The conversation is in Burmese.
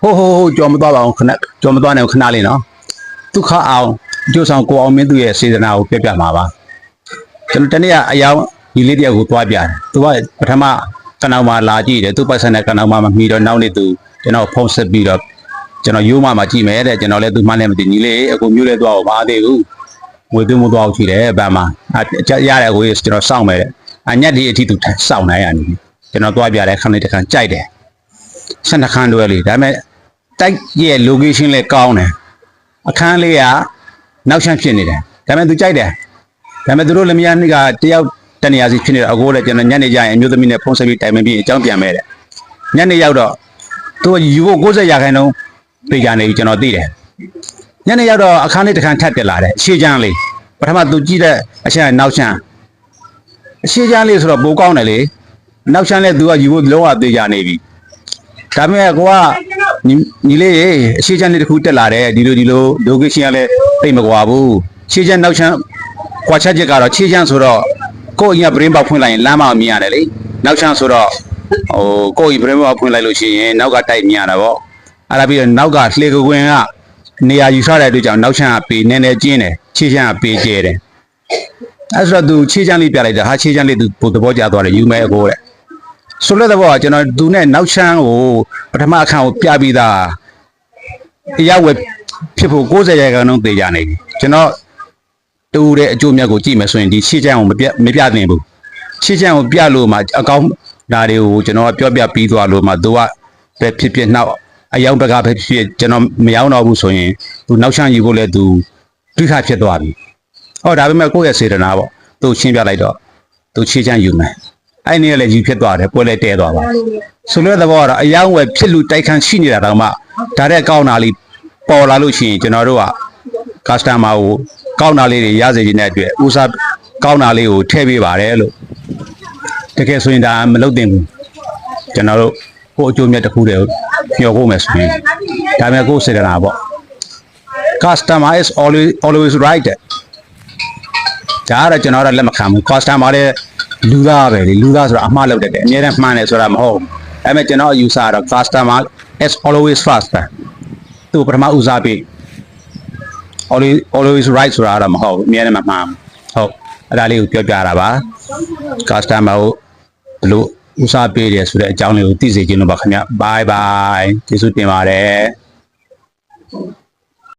ဟိုကြော်မသွားပါဘူးခဏကြော်မသွားနဲ့ခဏလေးနော်ဒုက္ခအောင်ကျိုးဆောင်ကိုအောင်မင်းသူရဲ့စေတနာကိုပြမှာပါကျွန်တော်တနေ့ကအယောင်ဒီလေးတယောက်ကိုသွားပြတယ်သူကပထမကနောင်မှာလာကြည့်တယ်သူပိုက်ဆံနဲ့ကနောင်မှာမမီတော့နောက်နေ့သူကျွန်တော်ဖုန်းဆက်ပြီးတော့ကျွန်တော်ရိုးမှကြည့်မယ်တဲ့ကျွန်တော်လည်းသူမှလည်းမသိညီလေးအခုမျိုးလေးသွားအောင်မအားသေးဘူးငွေသွင်းမသွားအောင်ကြည့်တယ်ဗန်မှာရတယ်ကိုကျွန်တော်စောင့်မယ်တဲ့အညက်ဒီအထိသူစောင့်နိုင်ရနေပြီကျွန်တော်သွားပြတယ်ခဏလေးတစ်ခါကြိုက်တယ်12ခန်းတွဲလေးဒါပေမဲ့တိုက်ရဲ့ location လည်းကောင်းတယ်အခန်းလေးကနောက်ရှမ်းဖြစ်နေတယ်ဒါပေမဲ့သူကြိုက်တယ်ဒါပေမဲ့သူတို့လမယားကတယောက်တနေရာစီဖြစ်နေတော့အကိုလည်းကျွန်တော်ညနေကျရင်အမျိုးသမီးနဲ့ဖုန်းဆက်ပြီးတိုင်ပင်ပြီးအကြောင်းပြန်မဲ့တဲ့ညနေရောက်တော့သူယူဖို့90%ပြေးကြနေပြီကျွန်တော်သိတယ်ညနေရောက်တော့အခန်းလေးတစ်ခန်းထပ်တက်လာတယ်ရှေ့ချမ်းလေးပထမသူကြည့်တဲ့အရှမ်းနောက်ရှမ်းအရှေ့ချမ်းလေးဆိုတော့ပိုကောင်းတယ်လေနောက်ရှမ်းလေးသူကယူဖို့လုံးဝပြေးကြနေပြီဒါပေမဲ့ကိုကညီလေးရေအရှေ့ချမ်းလေးတစ်ခုတက်လာတယ်ဒီလို location ကလည်းသိမကွာဘူးရှေ့ချမ်းနောက်ချမ်းကွာချက်ချက်ကတော့ရှေ့ချမ်းဆိုတော့ကိုယ့်အရင်ပရင်းပေါက်ဖွင့်လိုက်ရင်လမ်းမမြင်ရတယ်လေနောက်ချမ်းဆိုတော့ကိုယ့်အရင်ပရင်းပေါက်ဖွင့်လိုက်လို့ရှိရင်နောက်ကတိုက်မြင်ရတာပေါ့အဲ့ဒါပြီးတော့နောက်ကလှေကွင်းကနေရာယူထားတဲ့အတွက်ကြောင့်နောက်ချမ်းကပေနည်းနည်းကျင်းတယ်ရှေ့ချမ်းကပေကျဲတယ်အဲ့ဆိုတော့သူရှေ့ချမ်းလေးပြလိုက်တာဟာရှေ့ချမ်းလေးသူသဘောကျသွားတယ်ယူမဲအကိုတဲ့ဆိုလို့တော့ကျွန်တော်သူနဲ့နောက်ချမ်းကိုပထမအခန်းကိုပြပြီးသားအရောက်ဝယ်ဖြစ်ဖို့90%သေကြနေပြီကျွန်တော်တူတဲ့အကျိုးမြတ်ကိုကြည့်မယ်ဆိုရင်ဒီရှေ့ချမ်းကိုမပြသင့်ဘူးရှေ့ချမ်းကိုပြလို့မှအကောင်းဒါတွေကိုကျွန်တော်ကပြောပြပြီးသွားလို့မှသူကပဲဖြစ်နောက်အယောင်တကားပဲဖြစ်ကျွန်တော်မရောက်တော့ဘူးဆိုရင်သူနောက်ချမ်းယူဖို့လဲသူတွေးခါဖြစ်သွားပြီဟောဒါပေမဲ့ကိုယ့်ရဲ့စေတနာပေါ့သူရှင်းပြလိုက်တော့သူရှေ့ချမ်းယူမယ်အဲ့ဒီလည်းယူဖြစ်သွားတယ်ပွဲလဲတဲသွားပါဆိုလို့သဘောကတော့အယောင်ဝယ်ဖြစ်လူတိုက်ခန်းရှိနေတာတော့မှဒါတဲ့ကောင်းတာလေးပေါ်လာလို့ရှိရင်ကျွန်တော်တို့က customer ကိုကောင်းတာလေးတွေရစေချင်တဲ့အတွက်ဦးစားကောင်းတာလေးကိုထည့်ပေးပါတယ်လို့တကယ်ဆိုရင်ဒါမလုပ်သင့်ဘူးကျွန်တော်တို့ကိုအကျိုးမြတ်တစ်ခုတည်းညှော်ဖို့မယ်ဆိုရင်ဒါပေမဲ့ကိုစေတနာပေါ့ customer is always right ဒါကတော့ကျွန်တော်တို့လက်မခံဘူး customer လည်းလူသားပဲလေလူသားဆိုတာအမှားလုပ်တတ်တယ်အများနဲ့မှန်းတယ်ဆိုတာမဟုတ်ဘူးဒါပေမဲ့ကျွန်တော်ယူဆတော့ customer is always first သူပထမဦးစားပေး always right ဆိုတာတော့မဟုတ်ဘူးအများနဲ့မှန်းဟုတ်အဲ့ဒါလေးကိုပြောပြတာပါ customer ကိုဘလို့ဦးစားပေးတယ်ဆိုတဲ့အကြောင်းလေးကိုသိစေချင်လို့ပါခင်ဗျ bye bye ကျေးဇူးတင်ပါတယ်